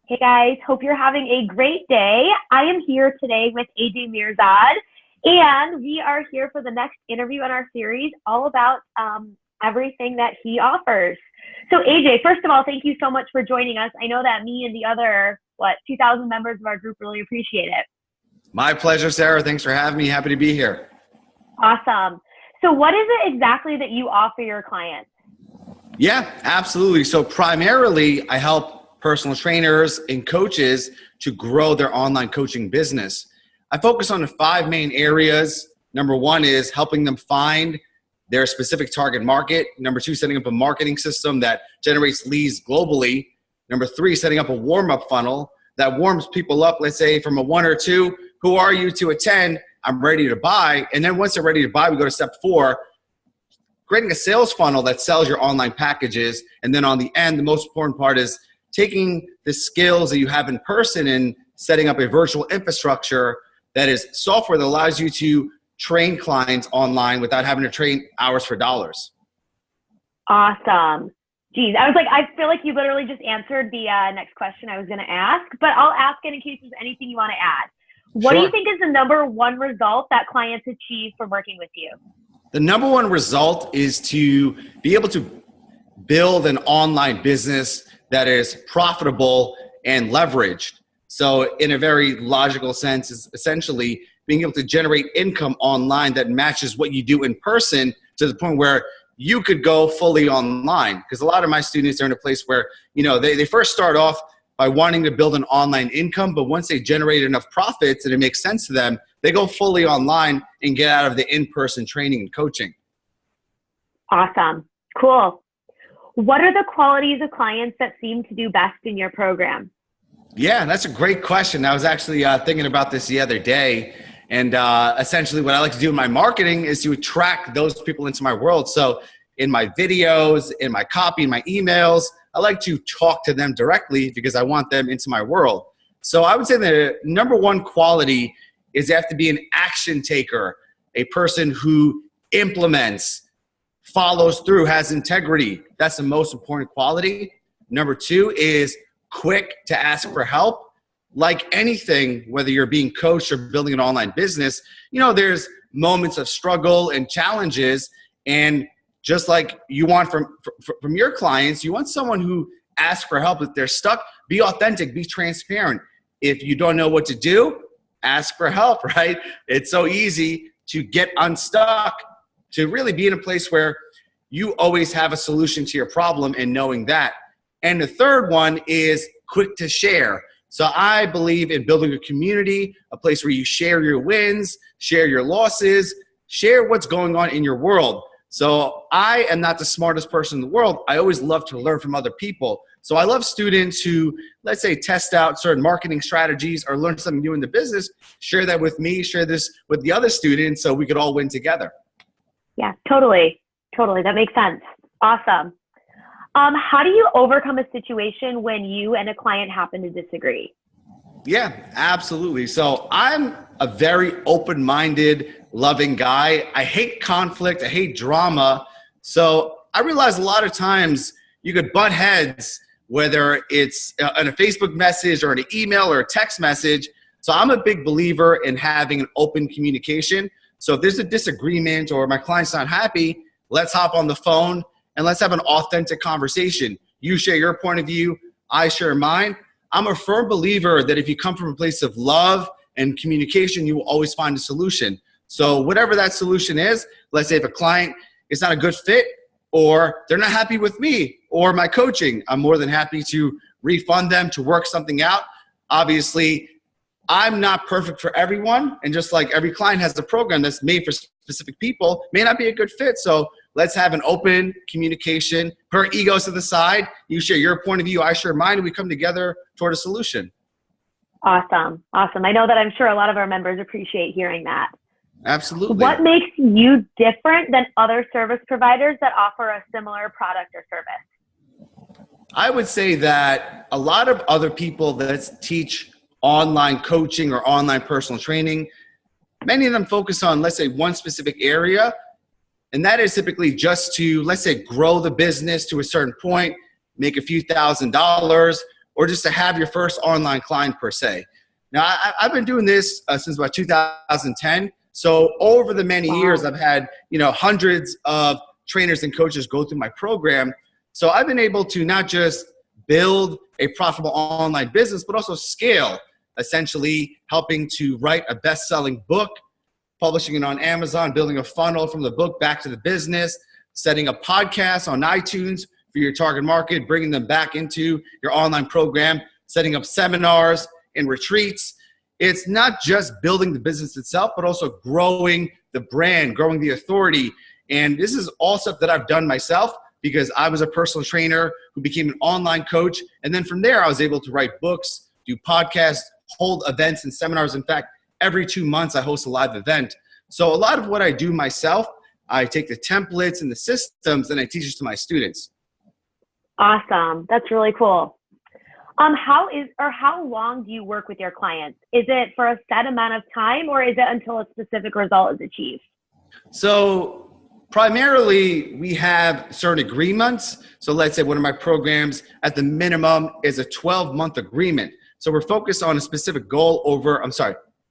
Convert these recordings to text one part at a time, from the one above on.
Hey guys, hope you're having a great day. I am here today with Mihrzad, and we are here for the next interview in our series all about everything that he offers. So AJ, first of all, thank you so much for joining us. I know that me and the other, 2,000 members of our group really appreciate it. My pleasure, Sarah. Thanks for having me. Happy to be here. Awesome. So what is it exactly that you offer your clients? Yeah, absolutely. So primarily, I help personal trainers and coaches to grow their online coaching business. I focus on the 5 main areas. Number 1 is helping them find their specific target market. Number 2, setting up a marketing system that generates leads globally. Number 3, setting up a warm-up funnel that warms people up, let's say from a 1 or 2, who are you, to a 10, I'm ready to buy. And then once they're ready to buy, we go to step 4, creating a sales funnel that sells your online packages. And then on the end, the most important part is taking the skills that you have in person and setting up a virtual infrastructure that is software that allows you to train clients online without having to train hours for dollars. Awesome. Geez, I feel like you literally just answered the next question I was going to ask, but I'll ask it in case there's anything you want to add. What do you think is the number 1 result that clients achieve from working with you? The number 1 result is to be able to build an online business that is profitable and leveraged. So in a very logical sense, is essentially being able to generate income online that matches what you do in person to the point where you could go fully online. Because a lot of my students are in a place where, they first start off by wanting to build an online income, but once they generate enough profits and it makes sense to them, they go fully online and get out of the in-person training and coaching. Awesome. Cool. What are the qualities of clients that seem to do best in your program? Yeah, that's a great question. I was actually thinking about this the other day. And essentially what I like to do in my marketing is to attract those people into my world. So in my videos, in my copy, in my emails, I like to talk to them directly because I want them into my world. So I would say the number 1 quality is they have to be an action taker, a person who implements, follows through, has integrity. That's the most important quality. Number 2 is quick to ask for help. Like anything, whether you're being coached or building an online business, there's moments of struggle and challenges. And just like you want from your clients, you want someone who asks for help if they're stuck. Be authentic, be transparent. If you don't know what to do, ask for help, right? It's so easy to get unstuck, to really be in a place where you always have a solution to your problem and knowing that. And the third one is quick to share. So I believe in building a community, a place where you share your wins, share your losses, share what's going on in your world. So I am not the smartest person in the world. I always love to learn from other people. So I love students who, let's say, test out certain marketing strategies or learn something new in the business, share that with me, share this with the other students so we could all win together. Yeah, totally. Totally. That makes sense. Awesome. How do you overcome a situation when you and a client happen to disagree? Yeah, absolutely. So I'm a very open-minded, loving guy. I hate conflict. I hate drama. So I realize a lot of times you could butt heads, whether it's in a Facebook message or an email or a text message. So I'm a big believer in having an open communication. So if there's a disagreement or my client's not happy, let's hop on the phone and let's have an authentic conversation. You share your point of view, I share mine. I'm a firm believer that if you come from a place of love and communication, you will always find a solution. So whatever that solution is, let's say if a client is not a good fit or they're not happy with me or my coaching, I'm more than happy to refund them, to work something out. Obviously, I'm not perfect for everyone. And just like every client has a program that's made for specific people, may not be a good fit. So let's have an open communication, put our egos to the side. You share your point of view, I share mine, and we come together toward a solution. Awesome. Awesome. I know that I'm sure a lot of our members appreciate hearing that. Absolutely. What makes you different than other service providers that offer a similar product or service? I would say that a lot of other people that teach online coaching or online personal training, many of them focus on, let's say, one specific area. And that is typically just to, let's say, grow the business to a certain point, make a few $1,000s, or just to have your first online client per se. Now, I've been doing this since about 2010. So over the many years, I've had, hundreds of trainers and coaches go through my program. So I've been able to not just build a profitable online business, but also scale, essentially helping to write a best-selling book, publishing it on Amazon, building a funnel from the book back to the business, setting up podcasts on iTunes for your target market, bringing them back into your online program, setting up seminars and retreats. It's not just building the business itself, but also growing the brand, growing the authority. And this is all stuff that I've done myself because I was a personal trainer who became an online coach. And then from there, I was able to write books, do podcasts, hold events and seminars. In fact, every 2 months, I host a live event. So a lot of what I do myself, I take the templates and the systems and I teach it to my students. Awesome. That's really cool. How long do you work with your clients? Is it for a set amount of time or is it until a specific result is achieved? So primarily we have certain agreements. So let's say one of my programs at the minimum is a 12-month agreement. So we're focused on a specific goal over,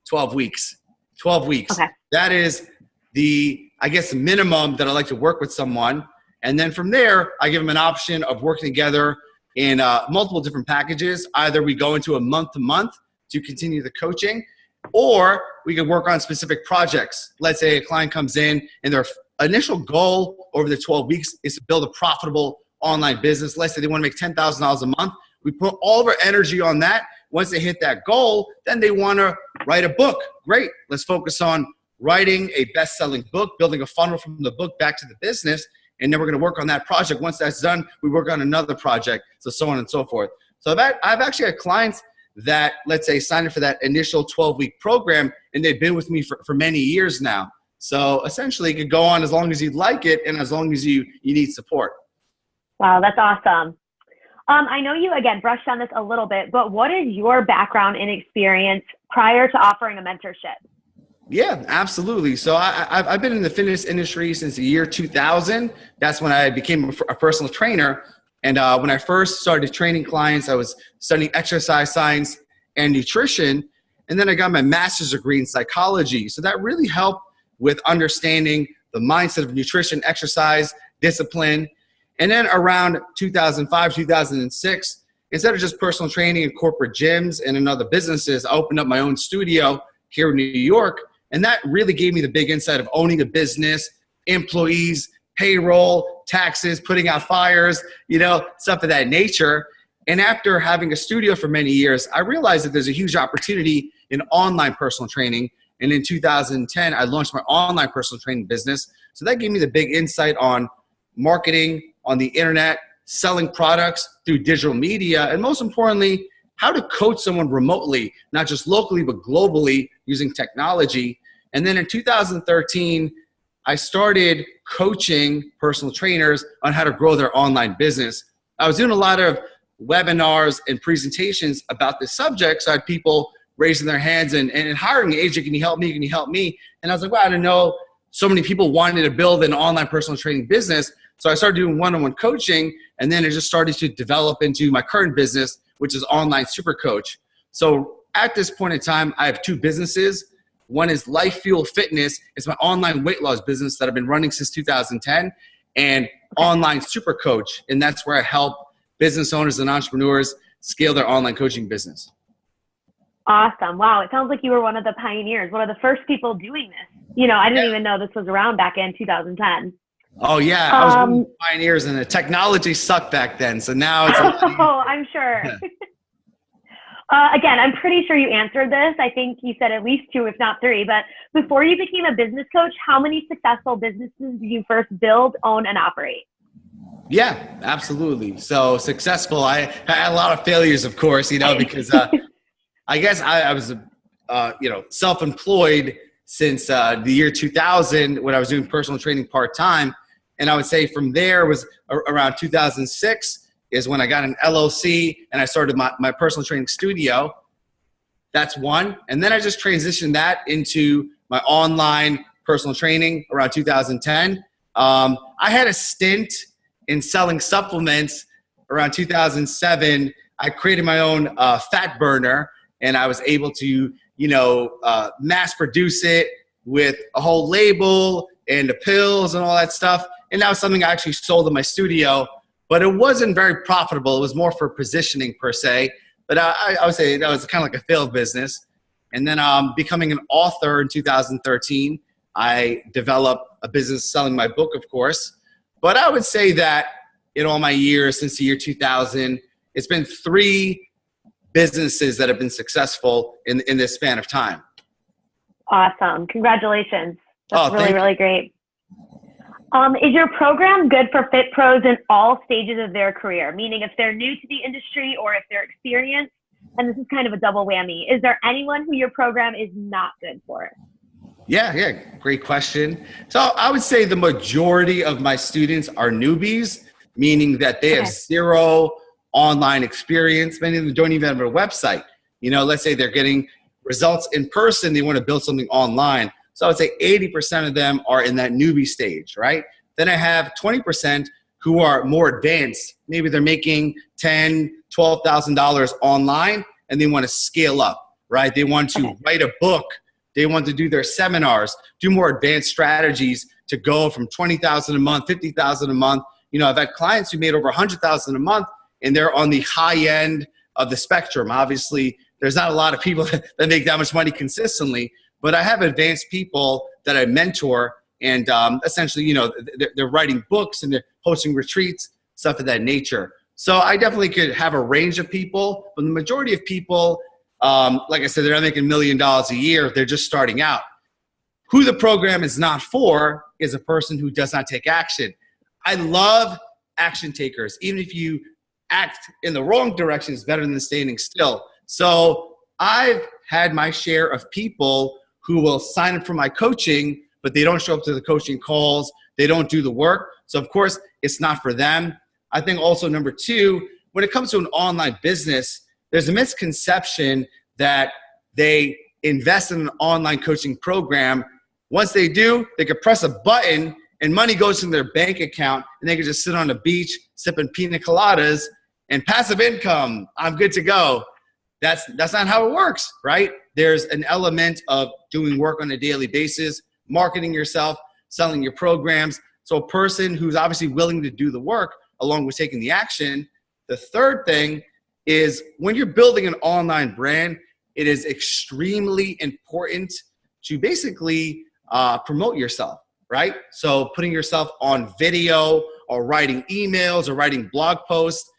12 weeks. 12 weeks. Okay. That is the minimum that I like to work with someone. And then from there, I give them an option of working together in multiple different packages. Either we go into a month-to-month to continue the coaching, or we can work on specific projects. Let's say a client comes in and their initial goal over the 12 weeks is to build a profitable online business. Let's say they want to make $10,000 a month. We put all of our energy on that. Once they hit that goal, then they want to write a book. Great. Let's focus on writing a best-selling book, building a funnel from the book back to the business. And then we're going to work on that project. Once that's done, we work on another project, so on and so forth. So I've actually had clients that, let's say, signed up for that initial 12-week program, and they've been with me for many years now. So essentially, it could go on as long as you'd like it and as long as you need support. Wow, that's awesome. I know you, again, brushed on this a little bit, but what is your background and experience prior to offering a mentorship? Yeah, absolutely. So I've been in the fitness industry since the year 2000. That's when I became a personal trainer. And when I first started training clients, I was studying exercise science and nutrition. And then I got my master's degree in psychology. So that really helped with understanding the mindset of nutrition, exercise, discipline. And then around 2005, 2006, instead of just personal training in corporate gyms and in other businesses, I opened up my own studio here in New York. And that really gave me the big insight of owning a business, employees, payroll, taxes, putting out fires, stuff of that nature. And after having a studio for many years, I realized that there's a huge opportunity in online personal training. And in 2010, I launched my online personal training business. So that gave me the big insight on marketing on the internet, selling products through digital media, and most importantly, how to coach someone remotely, not just locally, but globally using technology. And then in 2013, I started coaching personal trainers on how to grow their online business. I was doing a lot of webinars and presentations about this subject. So I had people raising their hands and hiring me, AJ, can you help me? Can you help me? And I was like, wow, I didn't know so many people wanted to build an online personal training business. So I started doing one-on-one coaching, and then it just started to develop into my current business, which is OnlineSupercoach. So at this point in time, I have two businesses. One is Life Fuel Fitness. It's my online weight loss business that I've been running since 2010, and OnlineSupercoach. And that's where I help business owners and entrepreneurs scale their online coaching business. Awesome. Wow. It sounds like you were one of the pioneers, one of the first people doing this. I didn't even know this was around back in 2010. Oh, yeah. I was one of the pioneers, and the technology sucked back then. So now it's... I'm sure. Again, I'm pretty sure you answered this. I think you said at least 2, if not 3. But before you became a business coach, how many successful businesses did you first build, own, and operate? Yeah, absolutely. So successful. I had a lot of failures, of course, because I guess I was, self-employed since the year 2000 when I was doing personal training part-time. And I would say from there was around 2006 is when I got an LLC and I started my personal training studio. That's one. And then I just transitioned that into my online personal training around 2010. I had a stint in selling supplements around 2007. I created my own fat burner, and I was able to, mass produce it with a whole label and the pills and all that stuff. And that was something I actually sold in my studio, but it wasn't very profitable. It was more for positioning per se. But I would say that was kind of like a failed business. And then becoming an author in 2013, I developed a business selling my book, of course. But I would say that in all my years since the year 2000, it's been 3 businesses that have been successful in this span of time. Awesome. Congratulations. That's really great. Is your program good for fit pros in all stages of their career? Meaning if they're new to the industry or if they're experienced, and this is kind of a double whammy. Is there anyone who your program is not good for? Yeah, great question. So I would say the majority of my students are newbies, meaning that they have 0 online experience. Many of them don't even have a website. Let's say they're getting results in person, they want to build something online. So I would say 80% of them are in that newbie stage, right? Then I have 20% who are more advanced. Maybe they're making $10,000, $12,000 online and they want to scale up, right? They want to write a book. They want to do their seminars, do more advanced strategies to go from $20,000 a month, $50,000 a month. I've had clients who made over $100,000 a month and they're on the high end of the spectrum. Obviously, there's not a lot of people that make that much money consistently, but I have advanced people that I mentor, and essentially, they're writing books and they're hosting retreats, stuff of that nature. So I definitely could have a range of people, but the majority of people, like I said, they're not making $1 million a year. They're just starting out. Who the program is not for is a person who does not take action. I love action takers. Even if you act in the wrong direction, it's better than standing still. So I've had my share of people who will sign up for my coaching, but they don't show up to the coaching calls. They don't do the work. So of course, it's not for them. I think also number 2, when it comes to an online business, there's a misconception that they invest in an online coaching program. Once they do, they could press a button and money goes in their bank account and they can just sit on the beach sipping pina coladas and passive income. I'm good to go. That's not how it works, right? There's an element of doing work on a daily basis, marketing yourself, selling your programs. So a person who's obviously willing to do the work along with taking the action. The third thing is when you're building an online brand, it is extremely important to basically promote yourself, right? So putting yourself on video or writing emails or writing blog posts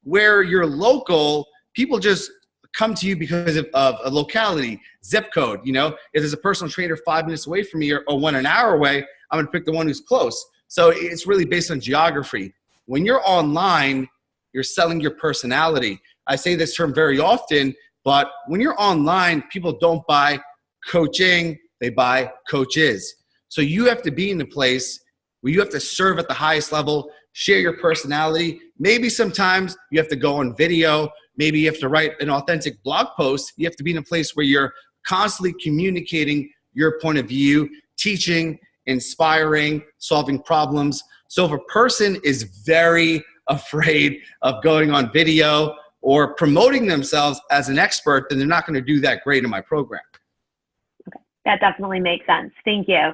where you're local, people just come to you because of a locality, zip code. If there's a personal trainer 5 minutes away from me or 1 hour away, I'm gonna pick the one who's close. So it's really based on geography. When you're online, you're selling your personality. I say this term very often, but when you're online, people don't buy coaching, they buy coaches. So you have to be in a place where you have to serve at the highest level, share your personality. Maybe sometimes you have to go on video. Maybe you have to write an authentic blog post. You have to be in a place where you're constantly communicating your point of view, teaching, inspiring, solving problems. So if a person is very afraid of going on video or promoting themselves as an expert, then they're not going to do that great in my program. Okay, that definitely makes sense. Thank you.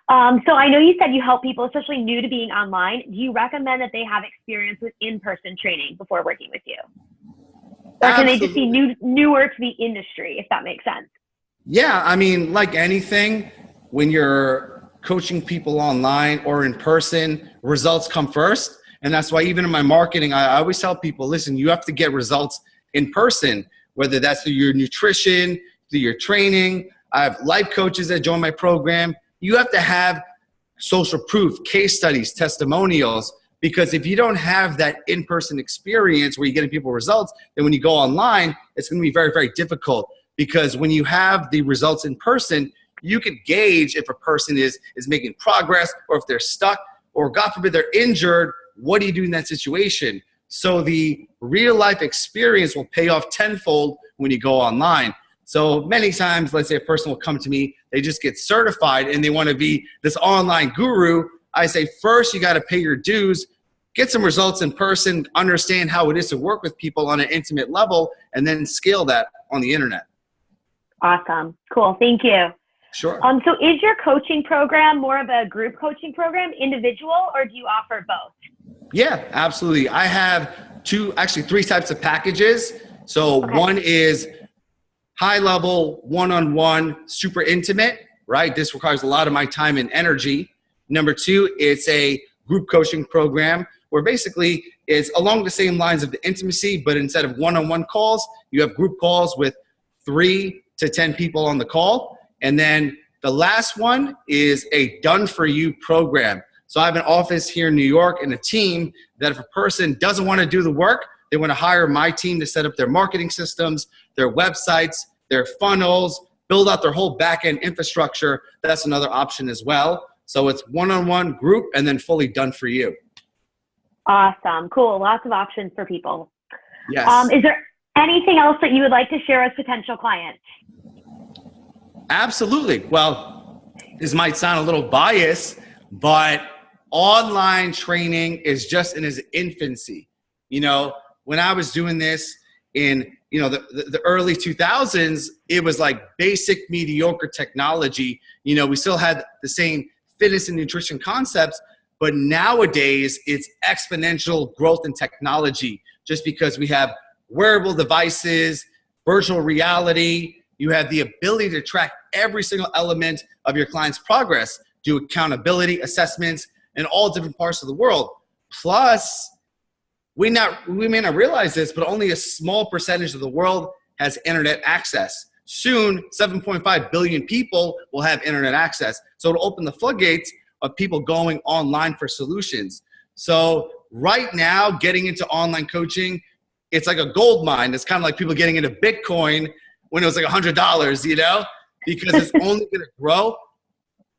So I know you said you help people, especially new to being online. Do you recommend that they have experience with in-person training before working with you? Or can they just be newer to the industry, if that makes sense? Yeah, I mean, like anything, when you're coaching people online or in person, results come first. And that's why even in my marketing, I always tell people, listen, you have to get results in person, whether that's through your nutrition, through your training. I have life coaches that join my program. You have to have social proof, case studies, testimonials, because if you don't have that in-person experience where you're getting people results, then when you go online, it's going to be very, very difficult. Because when you have the results in person, you can gauge if a person is making progress or if they're stuck or God forbid they're injured. What do you do in that situation? So the real life experience will pay off tenfold when you go online. So many times, let's say a person will come to me, they just get certified and they want to be this online guru. I say, first, you got to pay your dues, get some results in person, understand how it is to work with people on an intimate level, and then scale that on the internet. Awesome. Cool. Thank you. Sure. So is your coaching program more of a group coaching program, individual, or do you offer both? Yeah, absolutely. I have three types of packages. So one is high level, one-on-one, super intimate, right? This requires a lot of my time and energy. Number two, it's a group coaching program where basically it's along the same lines of the intimacy, but instead of one-on-one calls, you have group calls with 3 to 10 people on the call. And then the last one is a done-for-you program. So I have an office here in New York and a team that if a person doesn't want to do the work, they want to hire my team to set up their marketing systems, their websites, their funnels, build out their whole back-end infrastructure. That's another option as well. So it's one-on-one, group, and then fully done for you. Awesome. Cool. Lots of options for people. Yes. Is there anything else that you would like to share with potential clients? Absolutely. Well, this might sound a little biased, but online training is just in its infancy. You know, when I was doing this in, you know, the early 2000s, it was like basic mediocre technology. You know, we still had the same fitness and nutrition concepts, but nowadays it's exponential growth in technology just because we have wearable devices, virtual reality. You have the ability to track every single element of your client's progress, do accountability assessments in all different parts of the world. Plus, we may not realize this, but only a small percentage of the world has internet access. Soon, 7.5 billion people will have internet access. So it'll open the floodgates of people going online for solutions. So right now, getting into online coaching, it's like a gold mine. It's kind of like people getting into Bitcoin when it was like $100, you know, because it's only going to grow.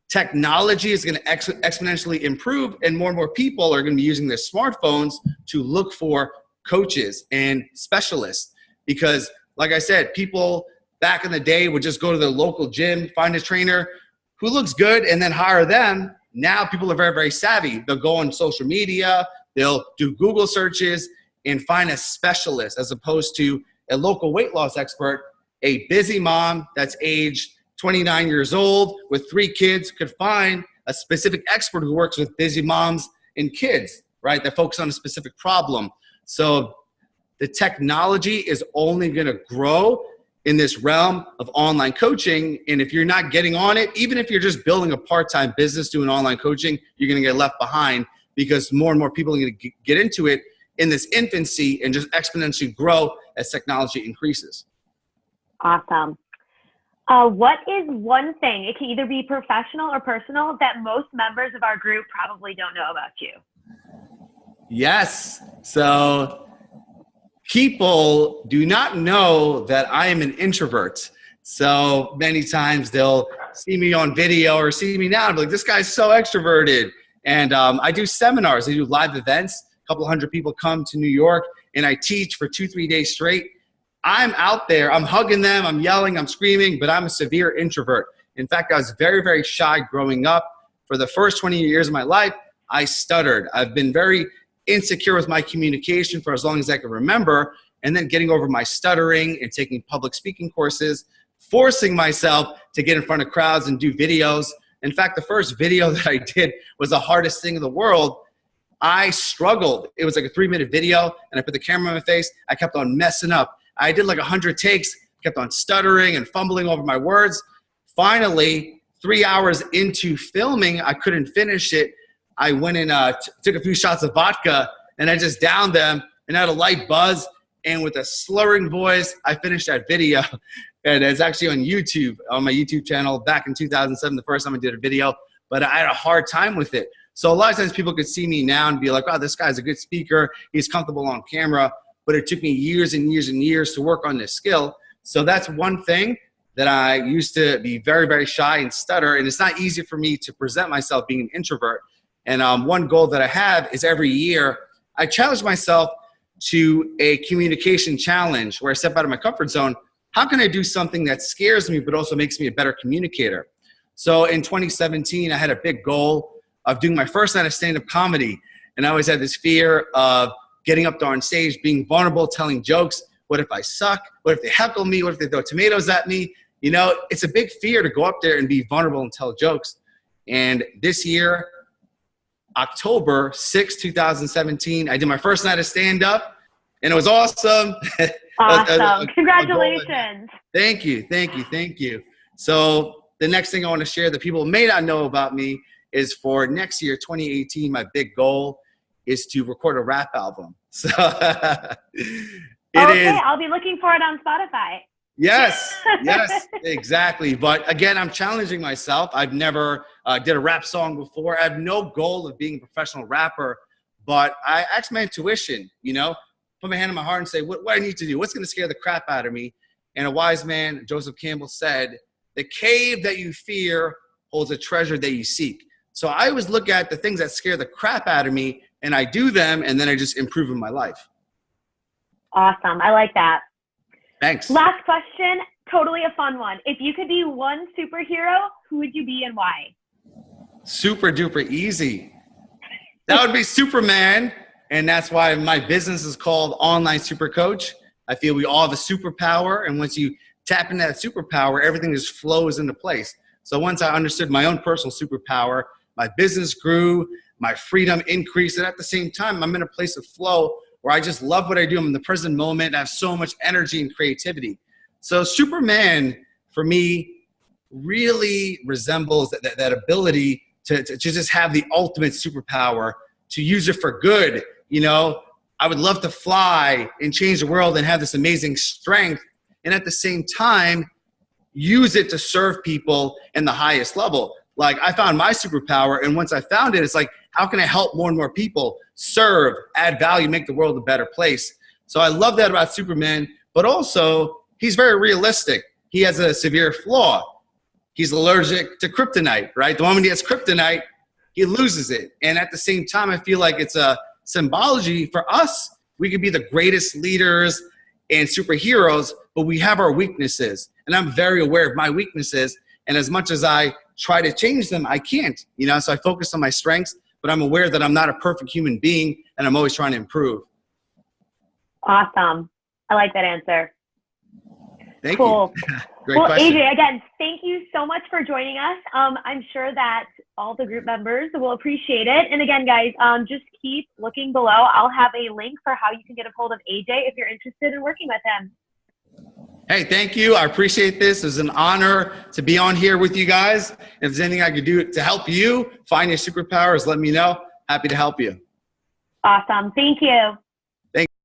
Technology is going to exponentially improve, and more people are going to be using their smartphones to look for coaches and specialists. Because like I said, people back in the day would just go to their local gym, find a trainer who looks good, and then hire them. Now people are very, very savvy. They'll go on social media, they'll do Google searches and find a specialist as opposed to a local weight loss expert. A busy mom that's aged 29 years old with 3 kids could find a specific expert who works with busy moms and kids, right? That focus on a specific problem. So the technology is only going to grow in this realm of online coaching. And if you're not getting on it, even if you're just building a part-time business doing online coaching, you're going to get left behind because more and more people are going to get into it in this infancy and just exponentially grow as technology increases. Awesome. What is one thing, it can either be professional or personal, that most members of our group probably don't know about you? Yes. So people do not know that I am an introvert. So many times they'll see me on video or see me now and be like, this guy's so extroverted. And I do seminars, I do live events. A couple hundred people come to New York and I teach for 2-3 days straight. I'm out there, I'm hugging them, I'm yelling, I'm screaming, but I'm a severe introvert. In fact, I was very, very shy growing up. For the first 20 years of my life, I stuttered. I've been very insecure with my communication for as long as I can remember, and then getting over my stuttering and taking public speaking courses, forcing myself to get in front of crowds and do videos. In fact, the first video that I did was the hardest thing in the world. I struggled. It was like a 3-minute video, and I put the camera in my face. I kept on messing up. I did like 100 takes, kept on stuttering and fumbling over my words. Finally, 3 hours into filming, I couldn't finish it. I went and took a few shots of vodka, and I just downed them and had a light buzz. And with a slurring voice, I finished that video. And it's actually on YouTube, on my YouTube channel back in 2007, the first time I did a video. But I had a hard time with it. So a lot of times people could see me now and be like, oh, this guy's a good speaker. He's comfortable on camera. But it took me years and years and years to work on this skill. So that's one thing that I used to be very, very shy and stutter. And it's not easy for me to present myself being an introvert. And one goal that I have is every year, I challenge myself to a communication challenge where I step out of my comfort zone. How can I do something that scares me but also makes me a better communicator? So in 2017, I had a big goal of doing my first night of stand-up comedy. And I always had this fear of getting up there on stage, being vulnerable, telling jokes. What if I suck? What if they heckle me? What if they throw tomatoes at me? You know, it's a big fear to go up there and be vulnerable and tell jokes. And this year, October 6, 2017, I did my first night of stand-up, and it was awesome. Awesome. Congratulations. Thank you, thank you, thank you. So the next thing I want to share that people may not know about me is for next year, 2018, my big goal is to record a rap album. So I'll be looking for it on Spotify. Yes, yes, exactly. But again, I'm challenging myself. I've never did a rap song before. I have no goal of being a professional rapper, but I asked my intuition, you know, put my hand on my heart and say, what I need to do? What's going to scare the crap out of me? And a wise man, Joseph Campbell, said, the cave that you fear holds a treasure that you seek. So I always look at the things that scare the crap out of me, and I do them, and then I just improve in my life. Awesome. I like that. Thanks. Last question, totally a fun one. If you could be one superhero, who would you be and why? Super duper easy. That would be Superman, and that's why my business is called OnlineSupercoach. I feel we all have a superpower, and once you tap into that superpower, everything just flows into place. So once I understood my own personal superpower, my business grew, my freedom increased, and at the same time, I'm in a place of flow where I just love what I do. I'm in the present moment. I have so much energy and creativity. So Superman, for me, really resembles that ability to just have the ultimate superpower, to use it for good. You know, I would love to fly and change the world and have this amazing strength, and at the same time, use it to serve people in the highest level. Like, I found my superpower, and once I found it, it's like, how can I help more and more people, serve, add value, make the world a better place? So I love that about Superman, but also he's very realistic. He has a severe flaw. He's allergic to kryptonite, right? The moment he has kryptonite, he loses it. And at the same time, I feel like it's a symbology for us. We could be the greatest leaders and superheroes, but we have our weaknesses. And I'm very aware of my weaknesses. And as much as I try to change them, I can't, you know, so I focus on my strengths, but I'm aware that I'm not a perfect human being, and I'm always trying to improve. Awesome. I like that answer. Thank you. Great question. AJ, again, thank you so much for joining us. I'm sure that all the group members will appreciate it. And again, guys, just keep looking below. I'll have a link for how you can get a hold of AJ if you're interested in working with him. Hey, thank you. I appreciate this. It's an honor to be on here with you guys. If there's anything I could do to help you find your superpowers, let me know. Happy to help you. Awesome. Thank you.